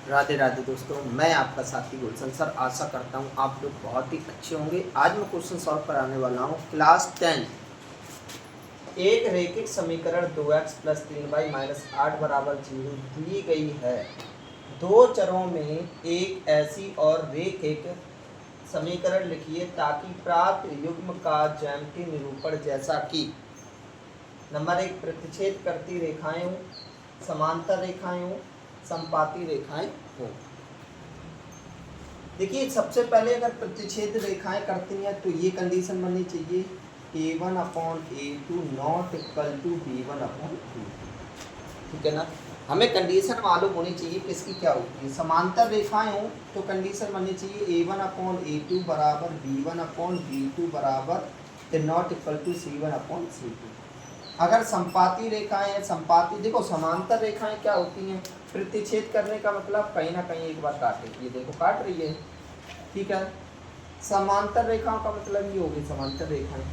राधे राधे दोस्तों, मैं आपका साथी गुलशन सर। आशा करता हूँ आप लोग बहुत ही अच्छे होंगे। आज मैं क्वेश्चन सॉल्व कराने वाला हूँ क्लास 10। एक रैखिक समीकरण 2x प्लस 3y माइनस 8 बराबर 0 दी गई है। दो चरों में एक ऐसी और रैखिक समीकरण लिखिए ताकि प्राप्त युग्म का ज्यामितीय निरूपण जैसा कि नंबर 1 प्रतिच्छेद करती रेखाएं हो, समांतर रेखाएं हो, समपाती रेखाएं हो। देखिए सबसे पहले अगर प्रतिच्छेद रेखाएं करती हैं तो ये कंडीशन बननी चाहिए a1/a2 not equal to b1/b2। ठीक है ना। हमें कंडीशन मालूम होनी चाहिए किसकी क्या होती है। समांतर रेखाएं हो तो कंडीशन बननी चाहिए a1/a2 बराबर b1/b2 बराबर नॉट इक्वल टू c1/c2। अगर संपाती रेखाएं हैं, संपाती देखो समांतर रेखाएं क्या होती हैं, प्रतिच्छेद करने का मतलब कहीं ना कहीं एक बार काटे। ये देखो काट रही है, ठीक है। समांतर रेखाओं का मतलब ये होगी समांतर रेखाएं।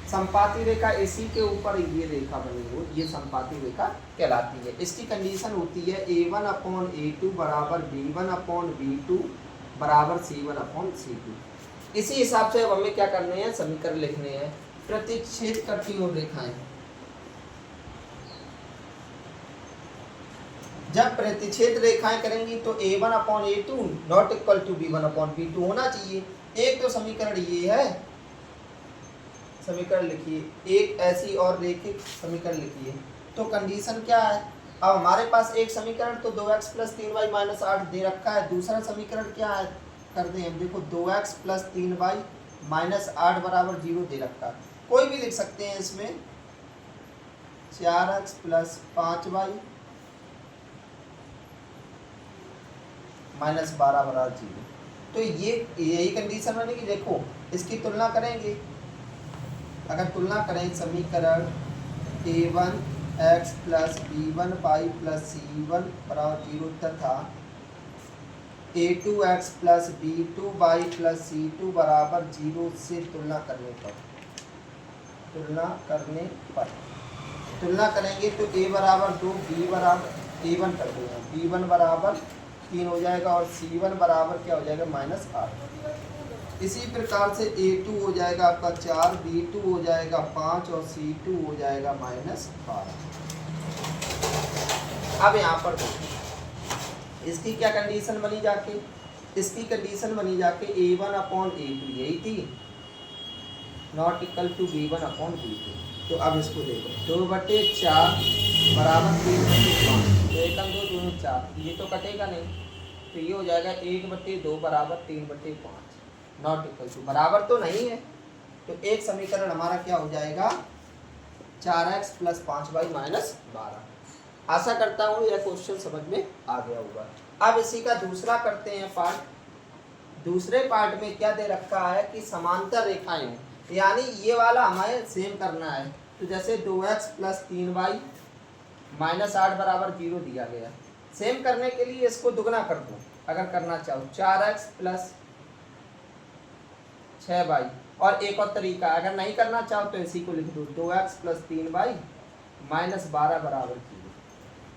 संपाती रेखा इसी के ऊपर ये रेखा बनी हो, ये संपाती रेखा कहलाती है। इसकी कंडीशन होती है a1/a2 बराबर b1/b2 बराबर c1/c2। इसी हिसाब से अब हमें क्या करने हैं, समीकरण लिखने हैं। प्रतिच्छेद करती हुई रेखाएं, जब प्रतिच्छेद रेखाएं करेंगी तो a1/a2 not equal to b1/b2 होना चाहिए। एक तो समीकरण ये है, समीकरण लिखिए। एक ऐसी और रैखिक समीकरण लिखिए। तो कंडीशन क्या है, अब हमारे पास एक समीकरण तो 2x प्लस 3y माइनस 8 दे रखा है। दूसरा समीकरण क्या है, कर दें हम। देखो 2x प्लस 3y माइनस 8 बराबर 0 दे रखा है। कोई भी लिख सकते हैं इसमें। 4x प्लस 5y माइनस 12 बराबर 0। तो ये यही कंडीशन बनेगी। देखो इसकी तुलना करेंगे। अगर तुलना करें समीकरण a1x plus b1y plus c1 बराबर 0 तथा a2x plus b2y plus c2 बराबर 0 से तुलना करने करेंगे तो a बराबर 2, b बराबर a1 कर देंगे, b1 बराबर 3 हो जाएगा और c1 बराबर क्या हो जाएगा -8। इसी प्रकार से a2 हो जाएगा आपका 4, b2 हो जाएगा 5 और c2 हो जाएगा -12। अब यहाँ पर देखिए इसकी क्या कंडीशन बनी जाके, इसकी कंडीशन बनी जाके a1/a2 यही थी नॉट इक्वल टू b1/b2। तो अब इसको देखो 2/4 बराबर 3/5, तो 1 2 2 4, ये तो कटेगा नहीं। तो ये हो जाएगा 1/2 बराबर 3/5 नॉट इक्वल टू, बराबर तो नहीं है। तो एक समीकरण हमारा क्या हो जाएगा 4x प्लस 5y माइनस 12। आशा करता हूँ यह क्वेश्चन समझ में आ गया होगा। अब इसी का दूसरा करते हैं पार्ट। दूसरे पार्ट में क्या दे रखा है कि समांतर रेखाएं हैं, यानी ये वाला हमें सेम करना है। तो जैसे 2x प्लस 3y माइनस 8 बराबर 0 दिया गया। सेम करने के लिए इसको दुगना कर दो अगर करना चाहो, 4x प्लस 6y। और एक और तरीका, अगर नहीं करना चाहो तो इसी को लिख दो 2x प्लस 3y माइनस 12 बराबर 0।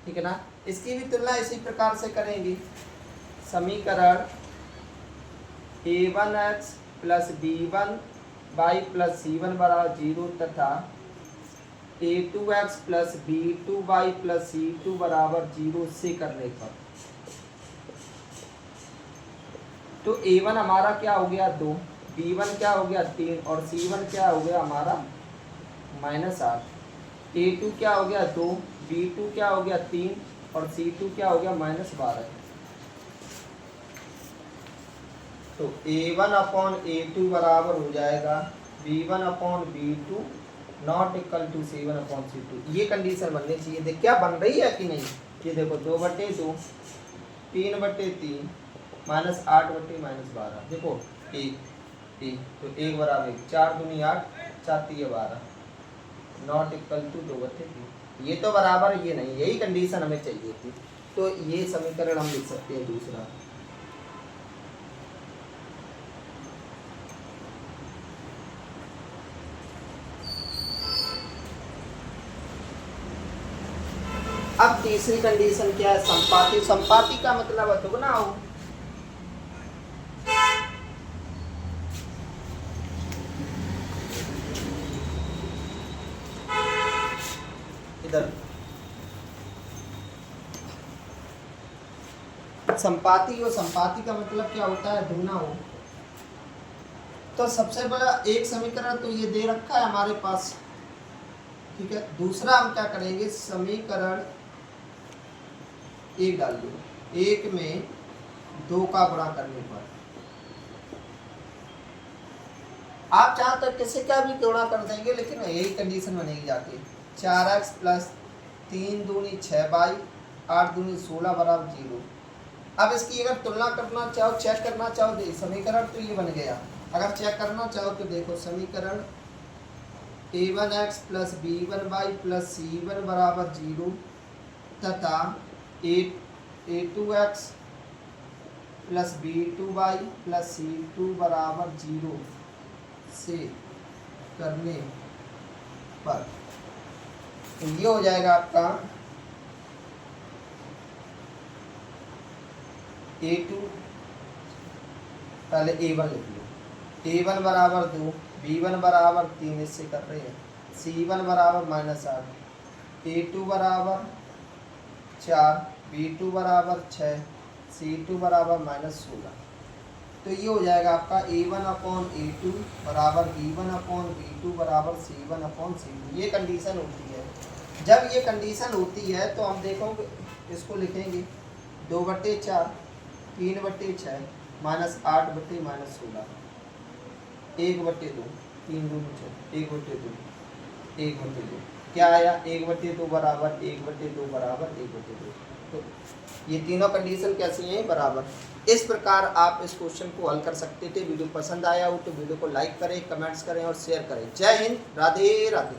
ठीक है ना। इसकी भी तुलना इसी प्रकार से करेंगे। समीकरण a1x plus b1y plus c1 बराबर 0 तथा a2x plus b2y plus c2 बराबर 0 से करने पर तो a1 हमारा क्या हो गया 2, b1 क्या हो गया 3 और c1 क्या हो गया हमारा -8। a2 क्या हो गया 2, b2 क्या हो गया 3 और c2 क्या हो गया -12। तो a1/a2 बराबर हो जाएगा b1/b2 not equal to c1/c2। ये कंडीशन बननी चाहिए। देख क्या बन रही है कि नहीं। ये देखो 2/2 3/3 -8/-12। देखो 1 तो 1 बराबर 1, 4 दूनी 8, 4 3 12 नॉट इक्वल टू 2/3। ये तो बराबर ये नहीं, यही कंडीशन हमें चाहिए थी। तो ये समीकरण हम लिख सकते हैं दूसरा। अब तीसरी कंडीशन क्या है, संपाती। संपाती का मतलब है दुगना हो। इधर संपाती हो, संपाती का मतलब क्या होता है, दुगना हो। तो सबसे बड़ा एक समीकरण तो ये दे रखा है हमारे पास, ठीक है। दूसरा हम क्या करेंगे, समीकरण एक डाल दो, एक में 2 का गुणा करने पर आप चाहो तो किसी का भी गुणा कर देंगे, लेकिन यही कंडीशन बनेगी जाके। 4x प्लस 3 दूनी 6y 8 दूनी 16 बराबर 0। अब इसकी अगर तुलना करना चाहो, चेक करना चाहो, तो समीकरण तो ये बन गया। अगर चेक करना चाहो तो देखो, समीकरण a1x plus b1y plus c1 बराबर 0 तथा a2x plus b2y plus c2 बराबर 0 से करने पर तो ये हो जाएगा आपका a2, पहले a1 लिख लो, a1 बराबर 2, b1 बराबर 3, इससे कर रहे हैं, c1 बराबर -8, a2 बराबर 4, b2 बराबर 6, c2 बराबर -16। तो ये हो जाएगा आपका a1/a2 बराबर b1/b2 बराबर c1/c2। ये कंडीशन होती है। जब ये कंडीशन होती है तो हम देखोगे, इसको लिखेंगे 2/4 3/6 -8/-16 1/2 3 2 6 1/2 1/2 क्या आया, 1/2 बराबर 1/2 बराबर 1/2। तो ये तीनों कंडीशन कैसी हैं, बराबर। इस प्रकार आप इस क्वेश्चन को हल कर सकते थे। वीडियो पसंद आया हो तो वीडियो को लाइक करें, कमेंट्स करें और शेयर करें। जय हिंद, राधे राधे।